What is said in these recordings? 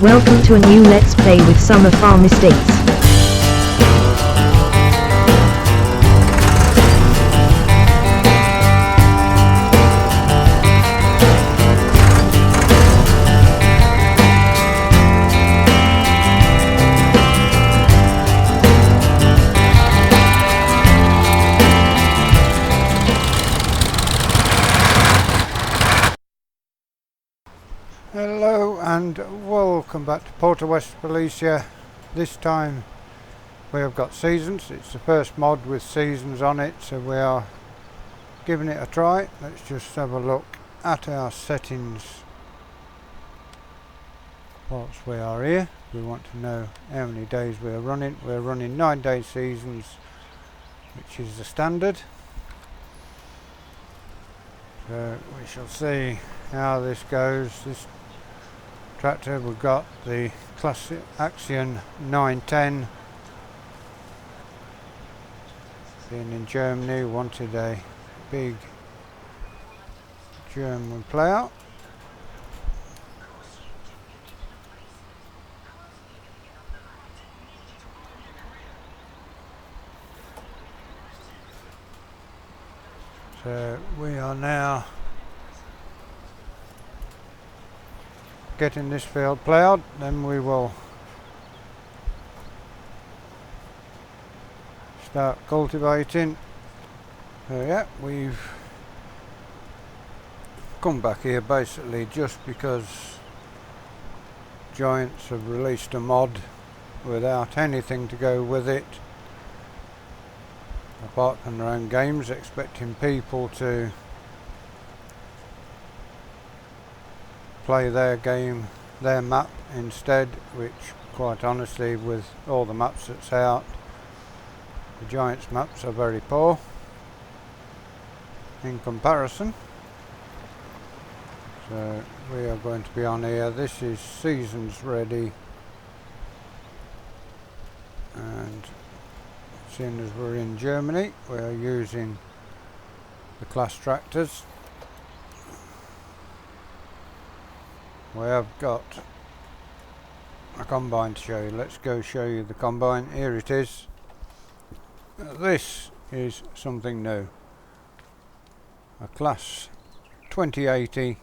Welcome to a new Let's Play with Summer Farm Estates. Hello and welcome back to Porta Westfalicia. This time we have got seasons. It's the first mod with seasons on it, so we are giving it a try. Let's just have a look at our settings whilst we are here. We want to know how many days we are running. We're running 9-day seasons, which is the standard. So we shall see how this goes. This tractor, we've got the classic Action 910. Being in Germany, wanted a big German plough. So we are now getting this field ploughed, then we will start cultivating. So yeah, we've come back here basically just because Giants have released a mod without anything to go with it apart from their own games, expecting people to play their game, their map instead, which quite honestly, with all the maps that's out, the Giants maps are very poor in comparison. So we are going to be on here. This is seasons ready, and seeing as we're in Germany, we are using the class tractors. We have got a combine to show you. Let's go show you the combine. Here it is. This is something new. A class 2080,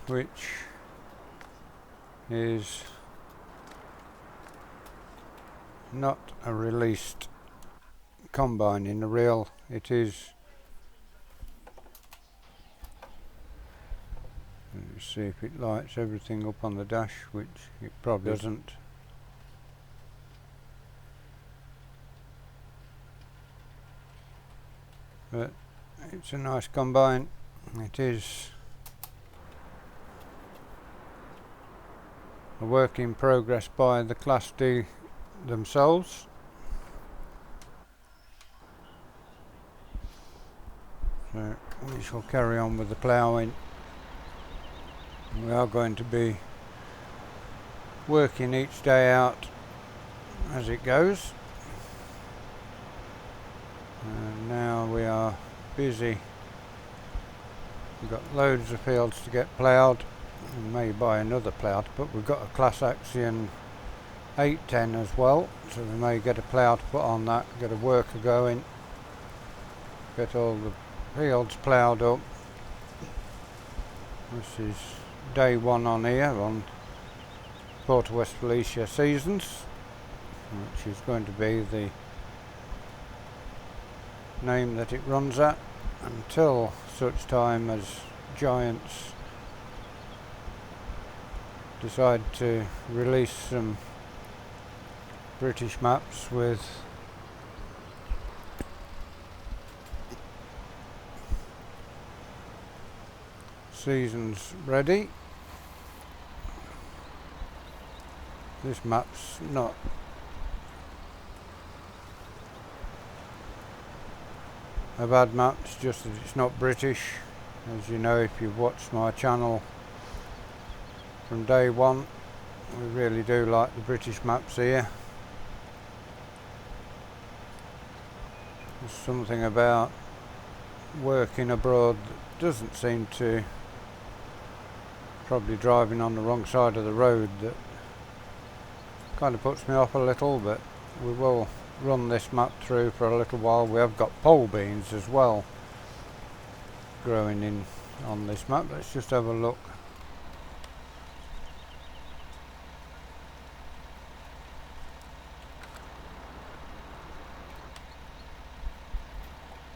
which is not a released combine in the real. It is. Let's see if it lights everything up on the dash, which it probably doesn't. But it's a nice combine. It is a work in progress by the Class D themselves. So we shall carry on with the ploughing. We are going to be working each day out as it goes. And now we are busy. We've got loads of fields to get ploughed. We may buy another plough, but we've got a Class Action 810 as well, so we may get a plough to put on that, get a worker going, get all the fields ploughed up. This is day one on here on Porta Westfalicia seasons, which is going to be the name that it runs at until such time as Giants decide to release some British maps with seasons ready. This map's not a bad map, it's just that it's not British. As you know, if you've watched my channel from day one, we really do like the British maps here. There's something about working abroad that doesn't seem to probably driving on the wrong side of the road that kind of puts me off a little, but we will run this map through for a little while. We have got pole beans as well growing in on this map. Let's just have a look.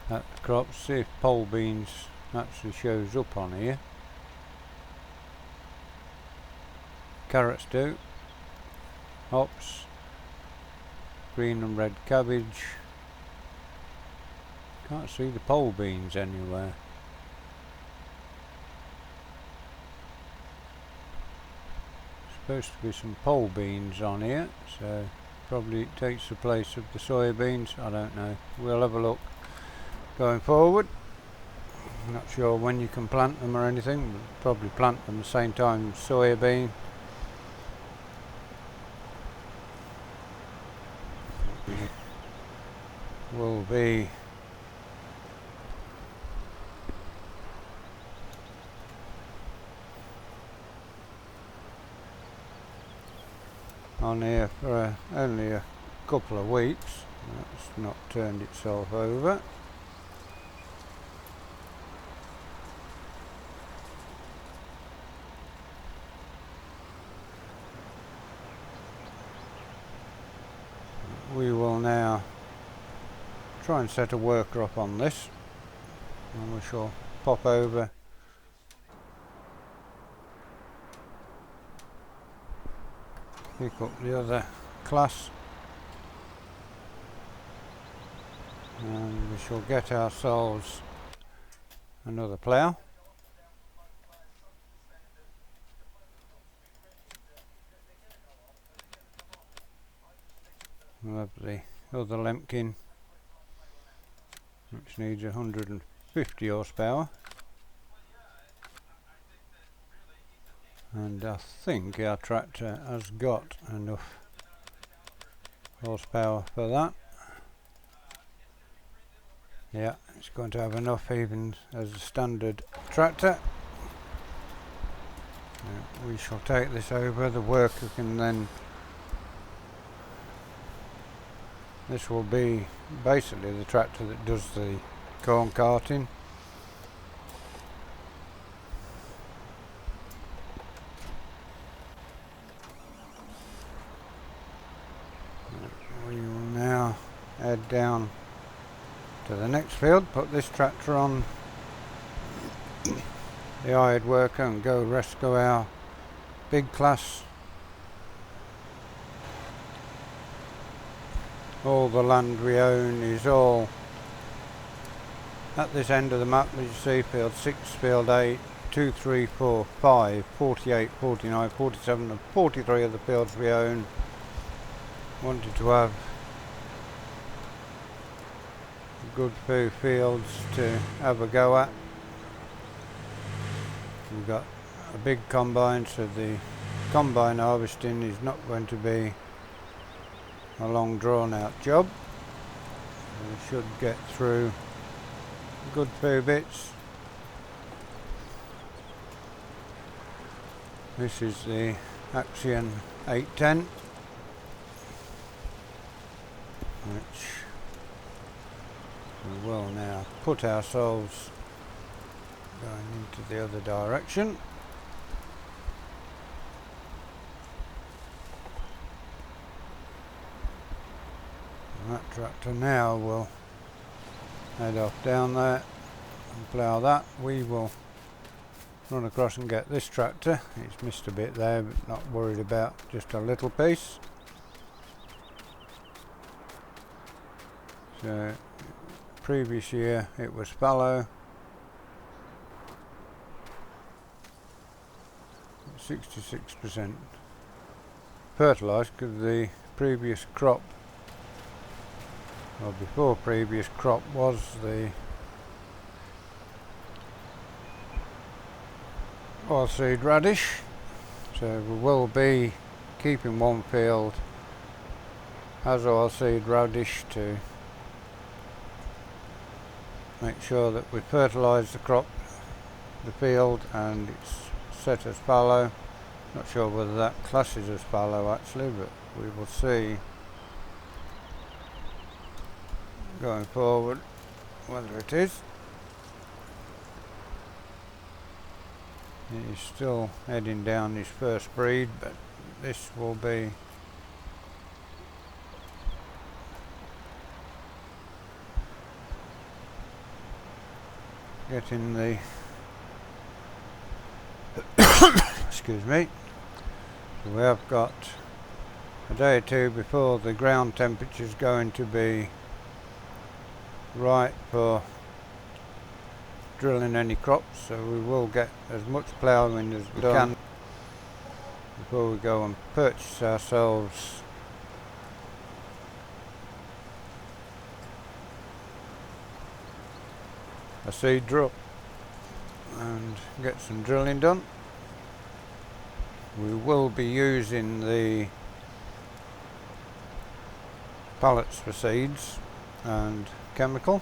At the crops, see if pole beans actually shows up on here. Carrots do. Hops. Green and red cabbage. Can't see the pole beans anywhere. Supposed to be some pole beans on here, so probably it takes the place of the soybeans. I don't know. We'll have a look going forward. I'm not sure when you can plant them or anything, but probably plant them the same time as soybean. Will be on here for only a couple of weeks. That's not turned itself over. We will now try and set a worker up on this, and we shall pop over pick up the other class, and we shall get ourselves another plough. We'll have the other Lemkin, which needs 150 horsepower, and I think our tractor has got enough horsepower for that. Yeah, it's going to have enough even as a standard tractor. We shall take this over. The worker can then, this will be basically the tractor that does the corn carting. We will now head down to the next field, put this tractor on the hired worker and go rescue our big class. All the land we own is all at this end of the map, as you see, field 6, field 8, 2, 3, 4, 5, 48, 49, 47 and 43 of the fields we own. Wanted to have good few fields to have a go at. We've got a big combine, so the combine harvesting is not going to be a long drawn out job. We should get through a good few bits. This is the Axion 810, which we will now put ourselves going into the other direction. And that tractor now will head off down there and plough that. We will run across and get this tractor. It's missed a bit there, but not worried about, just a little piece. So previous year it was fallow, 66% fertilised, because the previous crop, or before previous crop, was the oilseed radish. So we will be keeping one field as oilseed radish to make sure that we fertilise the crop, the field, and it's set as fallow. Not sure whether that classes as fallow actually, but we will see going forward whether it is. He's still heading down his first breed, but this will be getting the excuse me. So we have got a day or two before the ground temperature is going to be right for drilling any crops, so we will get as much ploughing as we can before we go and purchase ourselves a seed drill and get some drilling done. We will be using the pallets for seeds and chemical,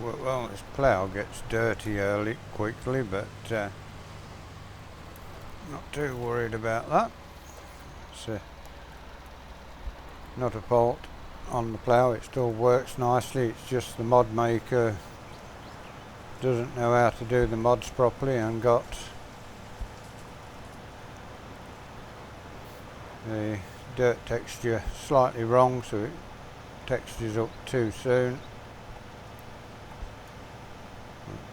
well, this plough gets dirty quickly, but not too worried about that. It's not a fault on the plough, it still works nicely. It's just the mod maker doesn't know how to do the mods properly and got the dirt texture slightly wrong, so it textures up too soon.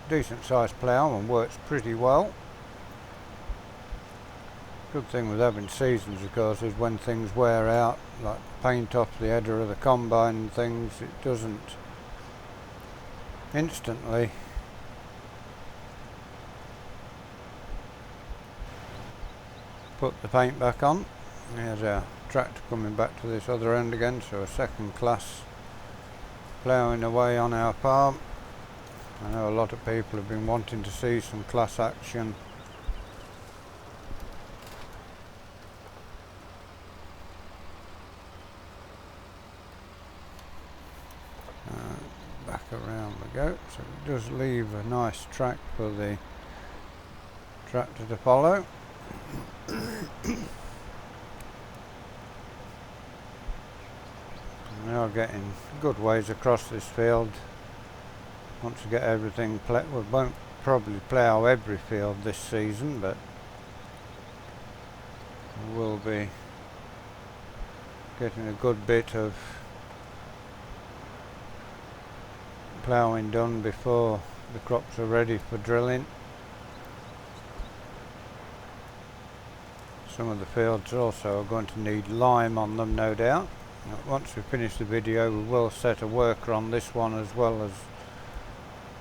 Decent sized plough and works pretty well. Good thing with having seasons, of course, is when things wear out, like paint off the header of the combine and things, it doesn't instantly put the paint back on. Here's our tractor coming back to this other end again, so a second class ploughing away on our farm. I know a lot of people have been wanting to see some class action. Back around we go, so it does leave a nice track for the tractor to follow. We are getting good ways across this field. Once we get everything we won't probably plough every field this season, but we'll be getting a good bit of ploughing done before the crops are ready for drilling. Some of the fields also are going to need lime on them, no doubt. Once we finish the video, we will set a worker on this one as well as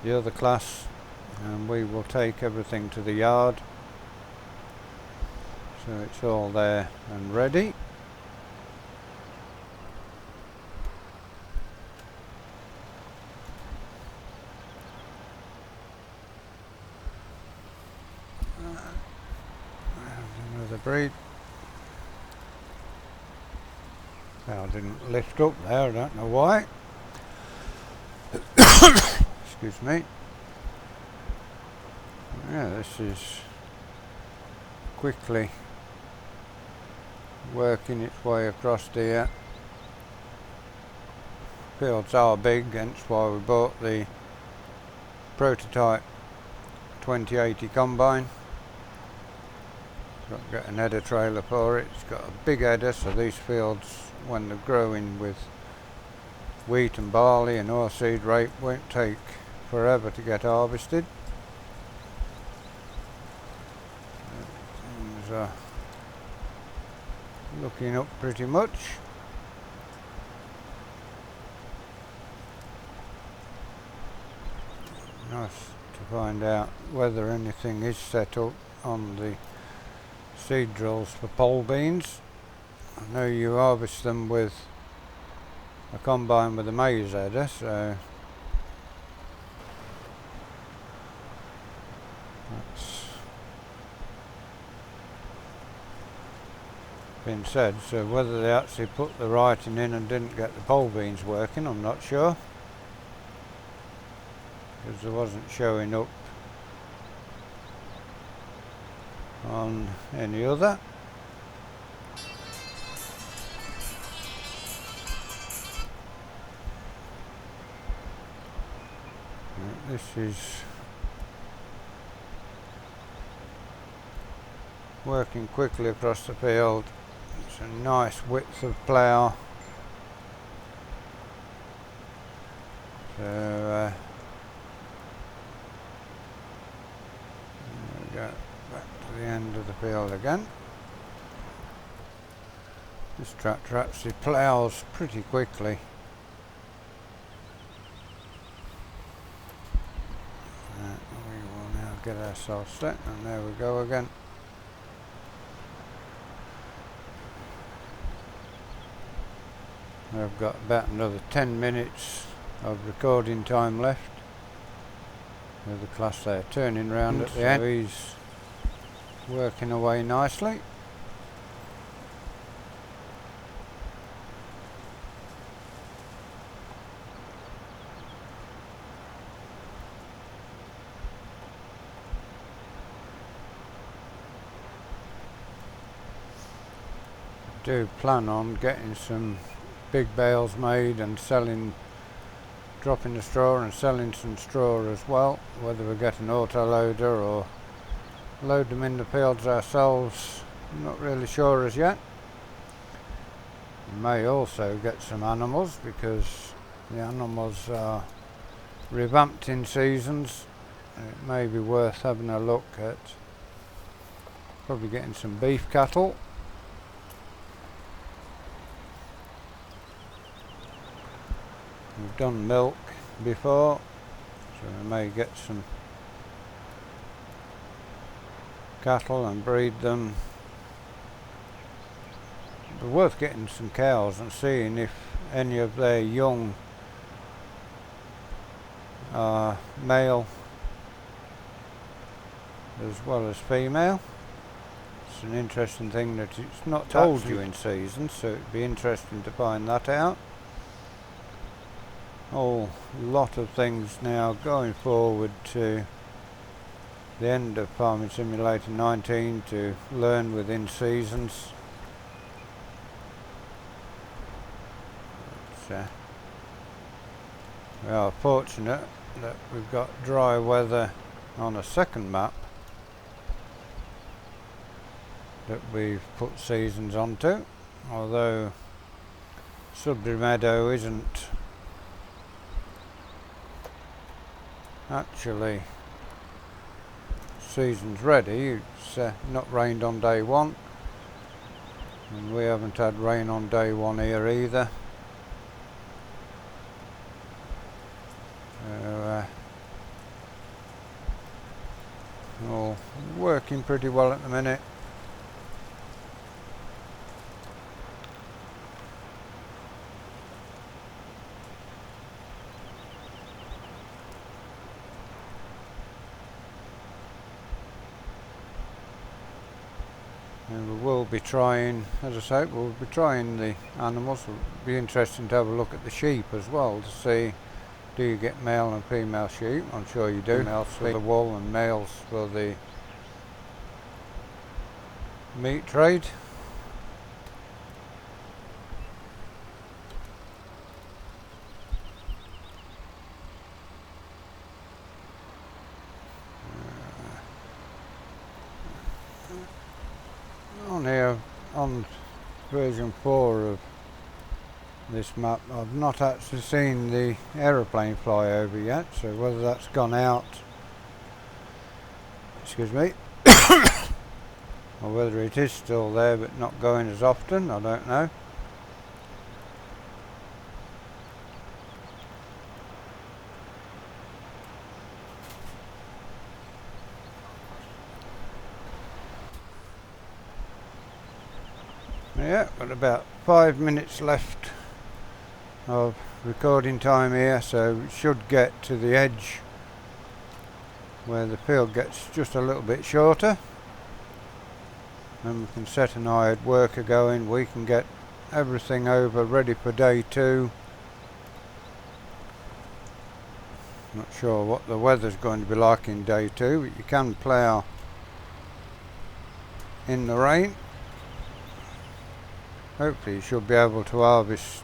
the other class, and we will take everything to the yard so it's all there and ready. Another breed. Now, I didn't lift up there, I don't know why. Excuse me. Yeah, this is quickly working its way across here. Fields are big, hence why we bought the prototype 2080 combine. Got to get an header trailer for it. It's got a big header, so these fields, when they're growing with wheat and barley and oilseed rape, won't take forever to get harvested. Things are looking up pretty much. Nice to find out whether anything is set up on the seed drills for pole beans. I know you harvest them with a combine with a maize header, so that's been said. So whether they actually put the writing in and didn't get the pole beans working, I'm not sure. because there wasn't showing up on any other. This is working quickly across the field. It's a nice width of plough. So there we go, back to the end of the field again. This tractor actually ploughs pretty quickly. We will now get ourselves set, and there we go again. I've got about another 10 minutes of recording time left with the class there turning round at the end. He's working away nicely. I do plan on getting some big bales made and selling, dropping the straw and selling some straw as well, whether we get an auto loader or load them in the fields ourselves, I'm not really sure as yet. We may also get some animals, because the animals are revamped in seasons. It may be worth having a look at probably getting some beef cattle. We've done milk before, so we may get some cattle and breed them. It'd be worth getting some cows and seeing if any of their young are male as well as female. It's an interesting thing that it's not told you in season, so it'd be interesting to find that out. Whole lot of things now going forward to the end of Farming Simulator 19 to learn within seasons. We are fortunate that we've got dry weather on a second map that we've put seasons onto, although Sudbury Meadow isn't actually season's ready. It's not rained on day one, and we haven't had rain on day one here either. All working pretty well at the minute. And we will be trying, as I say, we'll be trying the animals. It'll be interesting to have a look at the sheep as well to see, do you get male and female sheep? I'm sure you do. Females for the wool and males for the meat trade. On here, on version 4 of this map, I've not actually seen the aeroplane fly over yet, so whether that's gone out, excuse me, or whether it is still there but not going as often, I don't know. Yeah, got about 5 minutes left of recording time here, so it should get to the edge where the field gets just a little bit shorter, and we can set an hired worker going. We can get everything over ready for day 2. Not sure what the weather's going to be like in day 2, but you can plough in the rain. Hopefully you should be able to harvest.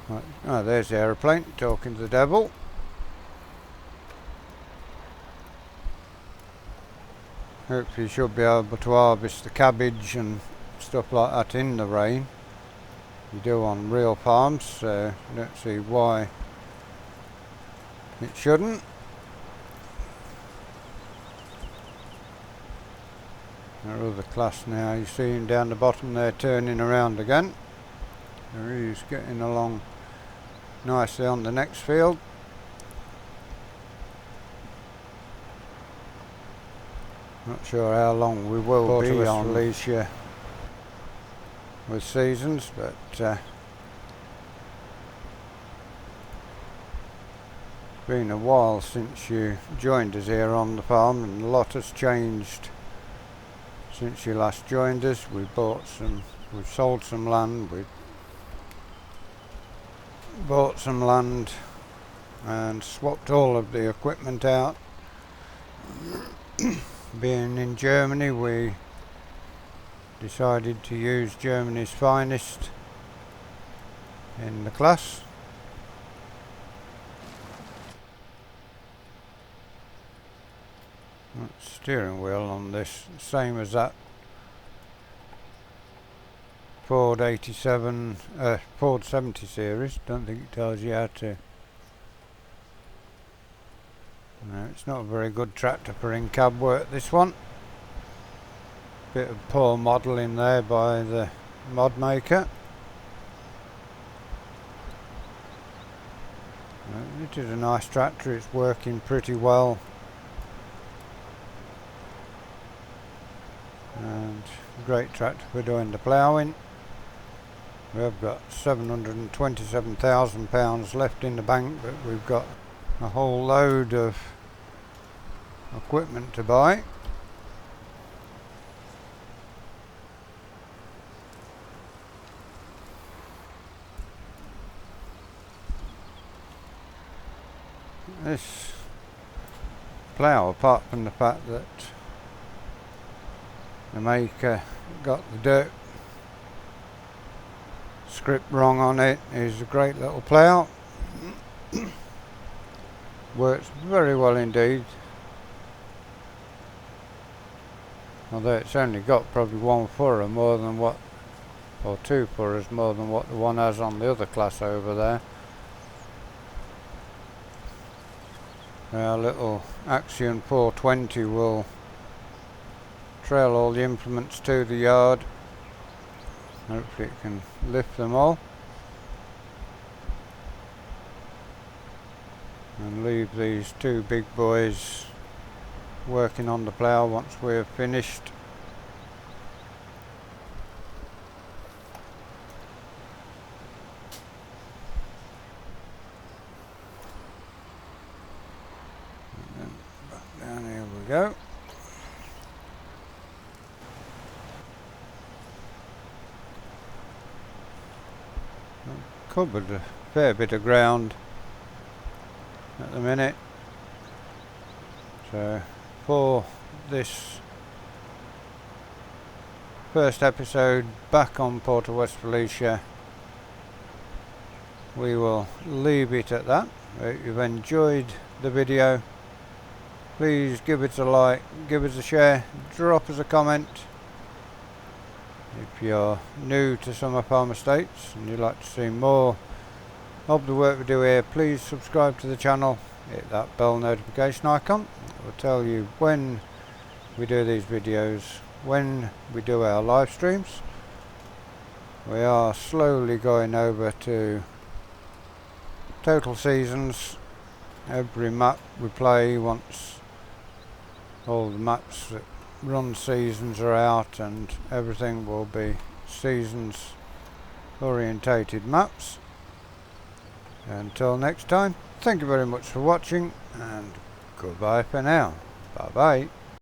Right. Oh, there's the aeroplane talking to the devil. Hopefully you should be able to harvest the cabbage and stuff like that in the rain. You do on real farms, so I don't see why it shouldn't. Our other class now, you see him down the bottom there turning around again. He's getting along nicely on the next field. Not sure how long we will be on westfalicia with seasons, but it's been a while since you joined us here on the farm, and a lot has changed since you last joined us. We've sold some land, we've bought some land and swapped all of the equipment out. Being in Germany, we decided to use Germany's finest in the class. Steering wheel on this, same as that Ford 70 series. Don't think it tells you how to. No, it's not a very good tractor for in-cab work, this one. Bit of poor modelling there by the mod maker. It is a nice tractor, it's working pretty well. And great tractor for doing the ploughing. We have got £727,000 left in the bank, but we've got a whole load of equipment to buy. This plough, apart from the fact that the maker got the dirt script wrong on it, is a great little plough. Works very well indeed, although it's only got probably 1 furrow more than what, or 2 furrows more than what the one has on the other class over there. Our little Axion 420 will trail all the implements to the yard. Hopefully it can lift them all and leave these 2 big boys working on the plough once we're finished. And then back down, here we go. Covered a fair bit of ground at the minute, so for this first episode back on Porta Westfalicia, we will leave it at that. If you've enjoyed the video, please give it a like, give us a share, drop us a comment. If you're new to Summer Farm Estates and you'd like to see more of the work we do here, please subscribe to the channel, hit that bell notification icon. It will tell you when we do these videos, when we do our live streams. We are slowly going over to total seasons. Every map we play, once all the maps that run seasons are out, and everything will be seasons orientated maps. Until next time, thank you very much for watching, and goodbye for now. Bye bye.